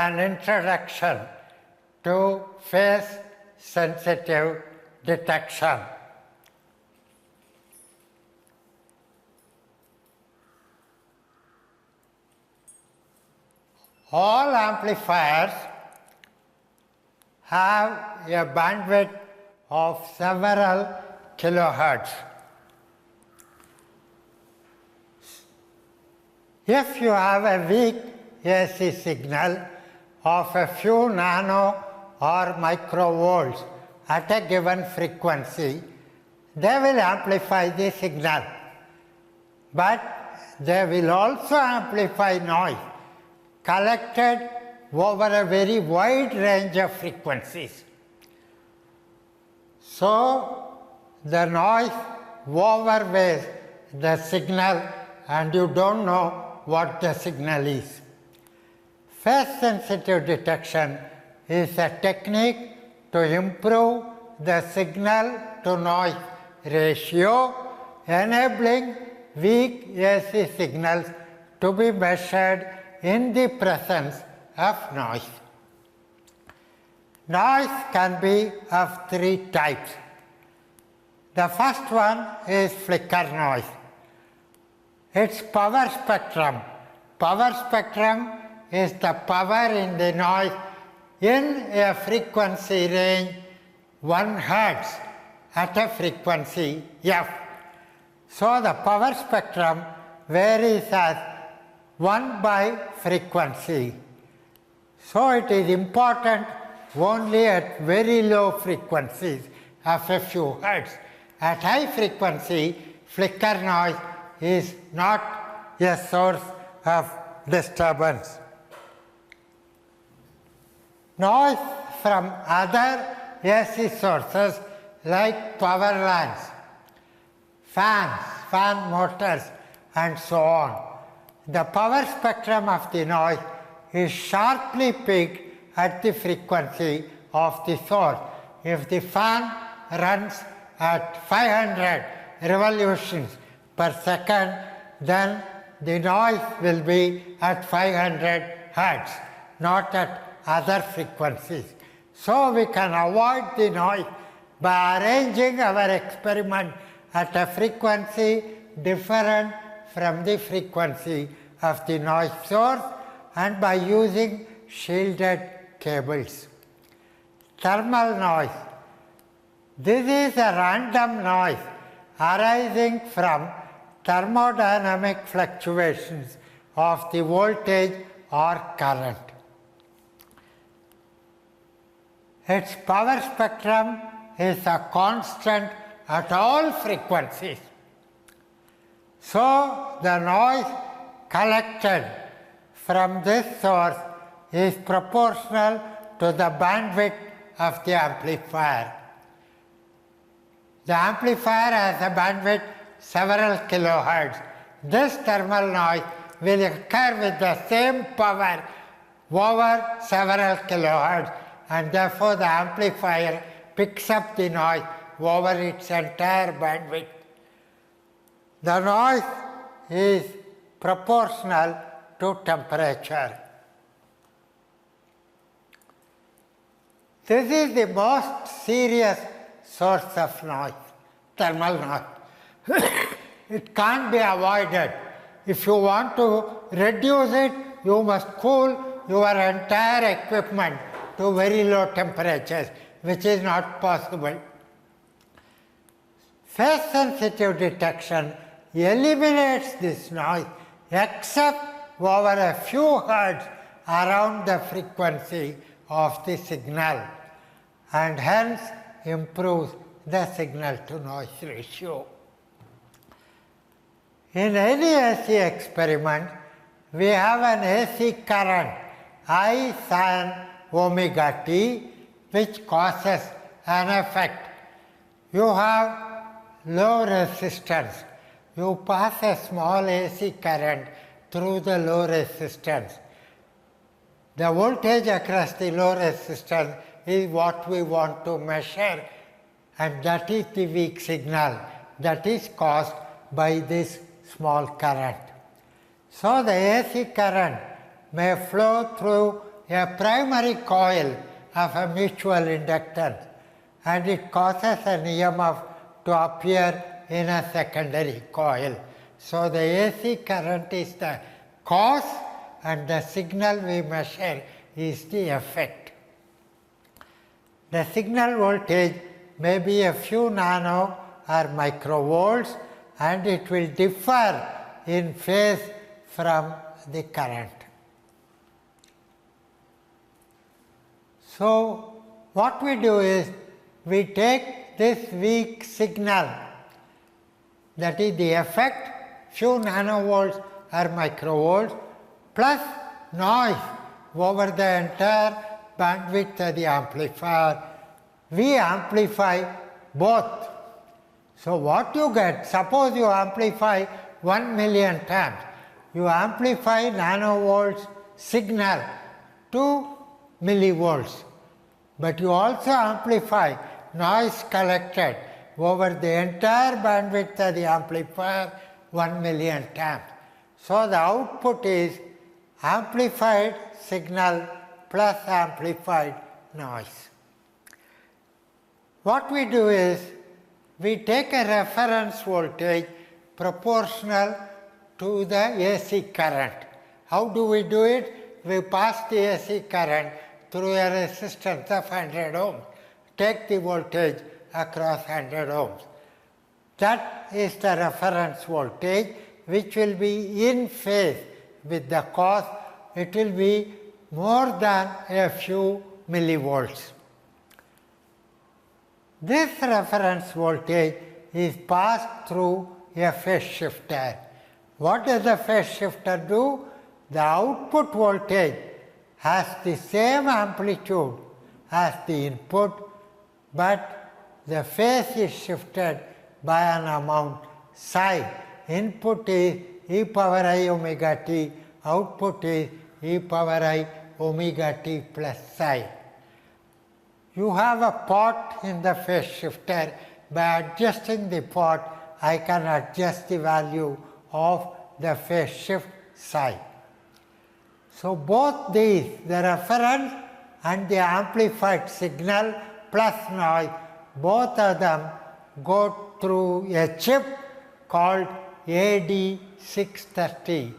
an introduction to phase sensitive detection. All amplifiers have a bandwidth of several kilohertz. If you have a weak AC signal of a few nano or microvolts at a given frequency, they will amplify the signal. But they will also amplify noise collected over a very wide range of frequencies. So the noise overweighs the signal and you don't know what the signal is. Phase sensitive detection is a technique to improve the signal to noise ratio, enabling weak AC signals to be measured in the presence of noise. Noise can be of three types. The first one is flicker noise. Its power spectrum. Power spectrum is the power in the noise in a frequency range 1 Hertz at a frequency f. So the power spectrum varies as 1 by frequency. So it is important only at very low frequencies of a few hertz. At high frequency, flicker noise is not a source of disturbance. Noise from other AC sources like power lines, fans, fan motors, and so on. The power spectrum of the noise is sharply peaked at the frequency of the source. If the fan runs at 500 revolutions per second, then the noise will be at 500 Hertz, not at other frequencies. So we can avoid the noise by arranging our experiment at a frequency different from the frequency of the noise source and by using shielded cables. Thermal noise. This is a random noise arising from thermodynamic fluctuations of the voltage or current. Its power spectrum is a constant at all frequencies. So the noise collected from this source is proportional to the bandwidth of the amplifier. The amplifier has a bandwidth several kilohertz. This thermal noise will occur with the same power over several kilohertz, and therefore the amplifier picks up the noise over its entire bandwidth. The noise is proportional to temperature. This is the most serious source of noise, thermal noise. It can't be avoided. If you want to reduce it, you must cool your entire equipment to very low temperatures, which is not possible. Phase sensitive detection eliminates this noise except over a few hertz around the frequency of the signal, and hence improves the signal to noise ratio. In any AC experiment, we have an AC current I sin omega t which causes an effect. You have low resistance. You pass a small AC current through the low resistance. The voltage across the low resistance is what we want to measure, and that is the weak signal that is caused by this small current. So the AC current may flow through a primary coil of a mutual inductance, and it causes an EMF to appear in a secondary coil. So the AC current is the cause and the signal we measure is the effect. The signal voltage may be a few nano or microvolts, and it will differ in phase from the current. So what we do is we take this weak signal, that is the effect, few nanovolts or microvolts, plus noise over the entire bandwidth of the amplifier. We amplify both. So what you get, suppose you amplify 1 million times, you amplify nanovolts signal to millivolts, but you also amplify noise collected over the entire bandwidth of the amplifier 1 million times. So the output is amplified signal plus amplified noise. What we do is we take a reference voltage proportional to the AC current. How do we do it? We pass the AC current through a resistance of 100 ohms. Take the voltage across 100 ohms. That is the reference voltage, which will be in phase with the cause. It will be more than a few millivolts. This reference voltage is passed through a phase shifter. What does the phase shifter do? The output voltage has the same amplitude as the input, but the phase is shifted by an amount psi. Input is e power I omega t, output is e power I omega t plus psi. You have a pot in the phase shifter. By adjusting the pot, I can adjust the value of the phase shift psi. So both these, the reference and the amplified signal plus noise, both of them go through a chip called AD630.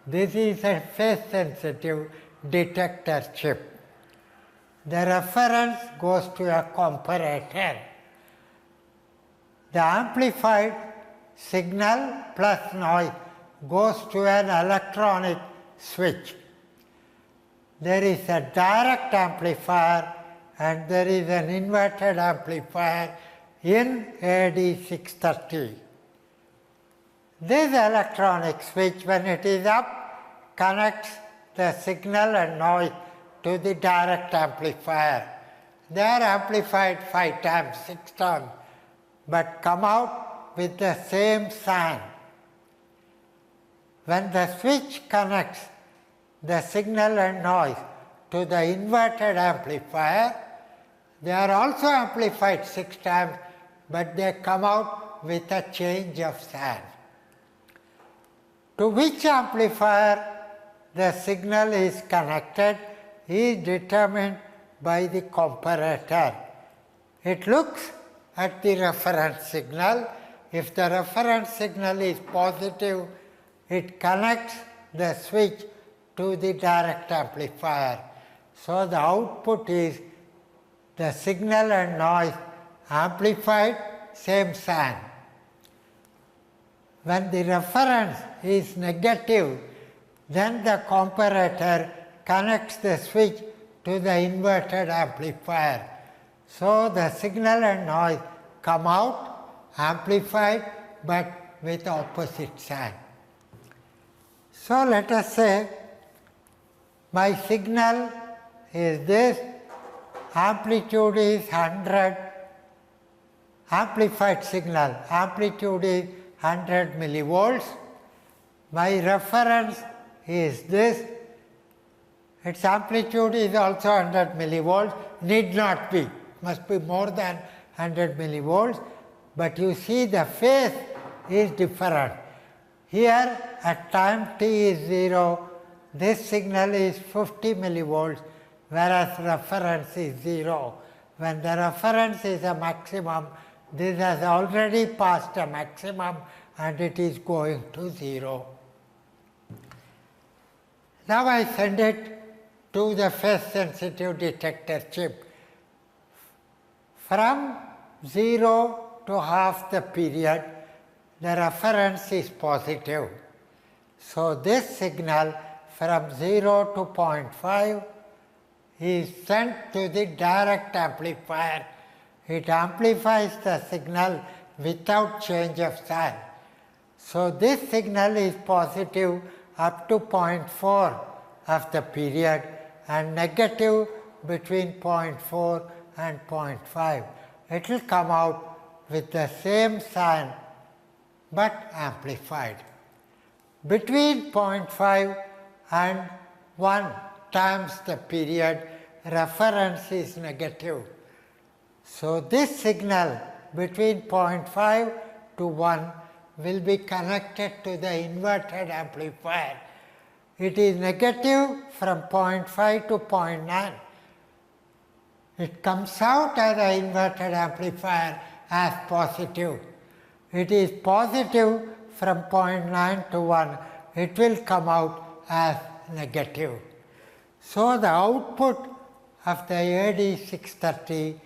This is a phase sensitive detector chip. The reference goes to a comparator. The amplified signal plus noise goes to an electronic switch. There is a direct amplifier and there is an inverted amplifier in AD630. This electronic switch, when it is up, connects the signal and noise to the direct amplifier. They are amplified 5 times, 6 times, but come out with the same sign. When the switch connects the signal and noise to the inverted amplifier, they are also amplified 6 times, but they come out with a change of sign. To which amplifier the signal is connected is determined by the comparator. It looks at the reference signal. If the reference signal is positive, it connects the switch to the direct amplifier. So the output is the signal and noise amplified, same sign. When the reference is negative, then the comparator connects the switch to the inverted amplifier. So the signal and noise come out amplified but with opposite sign. So let us say my signal is this, amplitude is 100, amplified signal, amplitude is 100 millivolts. My reference is this, its amplitude is also 100 millivolts, need not be, must be more than 100 millivolts, but you see the phase is different. Here at time t is 0, this signal is 50 millivolts, whereas reference is 0. When the reference is a maximum, this has already passed a maximum and it is going to 0. Now I send it to the phase sensitive detector chip. From 0 to half the period, the reference is positive. So this signal from 0 to 0.5 is sent to the direct amplifier. It amplifies the signal without change of sign. So this signal is positive up to 0.4 of the period and negative between 0.4 and 0.5. It will come out with the same sign but amplified. Between 0.5 and 1 times the period, reference is negative. So this signal between 0.5 to 1 will be connected to the inverted amplifier. It is negative from 0.5 to 0.9. It comes out as an inverted amplifier as positive. It is positive from 0.9 to 1. It will come out as negative. So the output of the AD630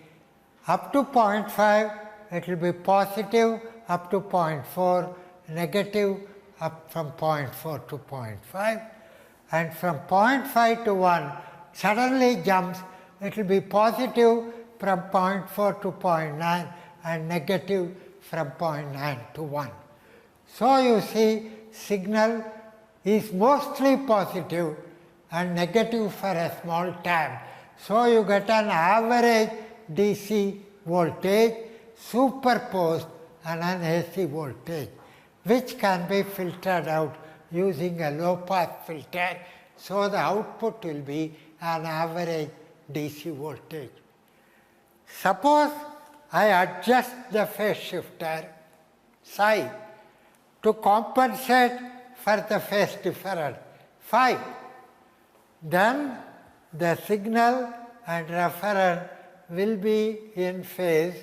up to 0.5, it will be positive up to 0.4, negative up from 0.4 to 0.5, and from 0.5 to 1 suddenly jumps, it will be positive from 0.4 to 0.9 and negative from 0.9 to 1. So you see, signal is mostly positive and negative for a small time. So you get an average DC voltage superposed on an AC voltage, which can be filtered out using a low pass filter. So the output will be an average DC voltage. Suppose I adjust the phase shifter psi to compensate for the phase difference phi. Then the signal and reference will be in phase.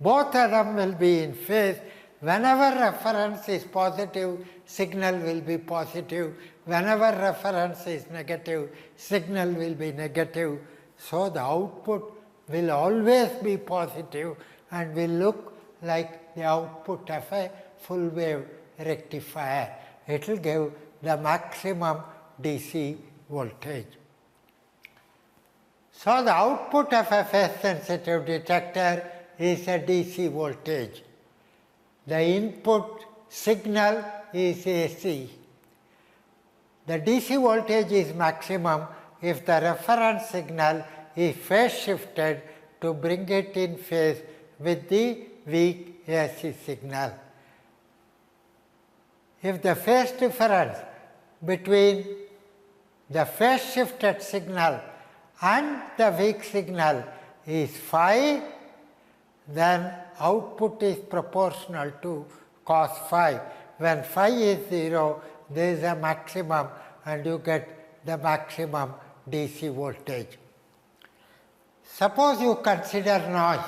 Both of them will be in phase. Whenever reference is positive, signal will be positive. Whenever reference is negative, signal will be negative. So the output will always be positive and will look like the output of a full wave rectifier. It will give the maximum DC voltage. So the output of a phase sensitive detector is a DC voltage. The input signal is AC. The DC voltage is maximum if the reference signal is phase shifted to bring it in phase with the weak AC signal. If the phase difference between the phase shifted signal and the weak signal is phi, then output is proportional to cos phi. When phi is 0, there is a maximum and you get the maximum DC voltage. Suppose you consider noise.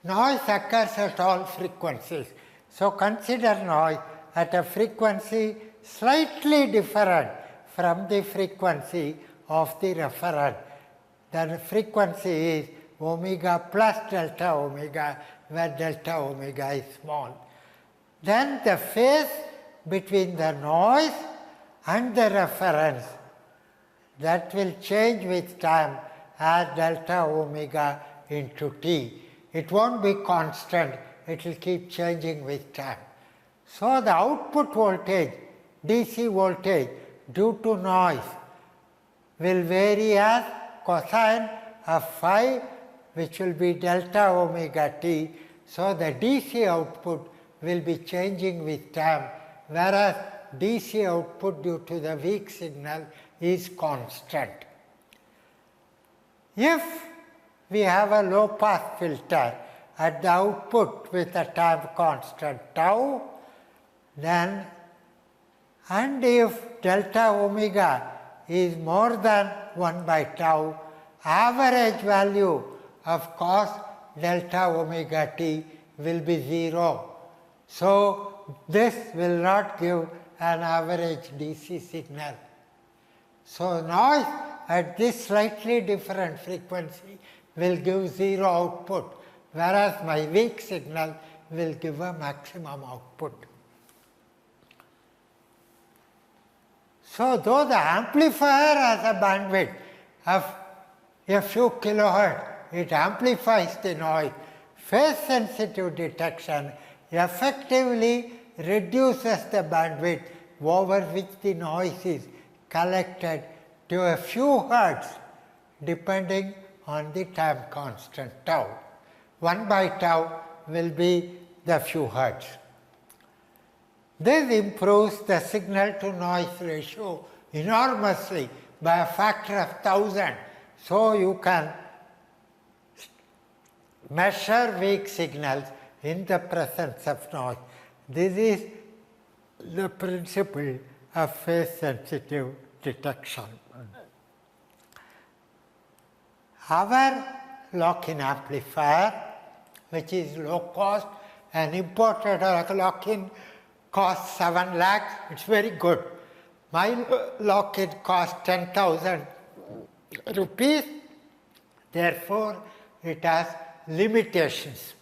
Noise occurs at all frequencies. So consider noise at a frequency slightly different from the frequency of the reference. The frequency is omega plus delta omega, where delta omega is small. Then the phase between the noise and the reference, that will change with time as delta omega into t. It won't be constant, it will keep changing with time. So the output voltage, DC voltage, due to noise will vary as cosine of phi, which will be delta omega t. So the DC output will be changing with time, whereas DC output due to the weak signal is constant. If we have a low pass filter at the output with a time constant tau, then and if delta omega is more than 1 by tau, average value of cos delta omega t will be 0. So, this will not give an average DC signal. So, noise at this slightly different frequency will give 0 output, whereas my weak signal will give a maximum output. So, though the amplifier has a bandwidth of a few kilohertz, it amplifies the noise. Phase sensitive detection effectively reduces the bandwidth over which the noise is collected to a few hertz depending on the time constant tau. 1 by tau will be the few hertz. This improves the signal to noise ratio enormously by a factor of 1000. So, you can measure weak signals in the presence of noise. This is the principle of phase sensitive detection. Our lock-in amplifier, which is low cost and imported lock-in costs 7 lakhs, it's very good. My lock-in costs 10,000 rupees, therefore it has limitations.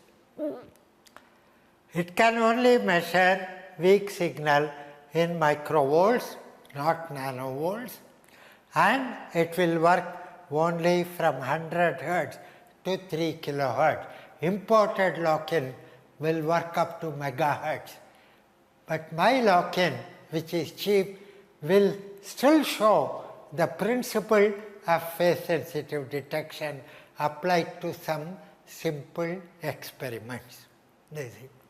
It can only measure weak signal in microvolts, not nanovolts, and it will work only from 100 Hz to 3 kHz. Imported lock-in will work up to megahertz. But my lock-in, which is cheap, will still show the principle of phase sensitive detection applied to some simple experiments. This is it.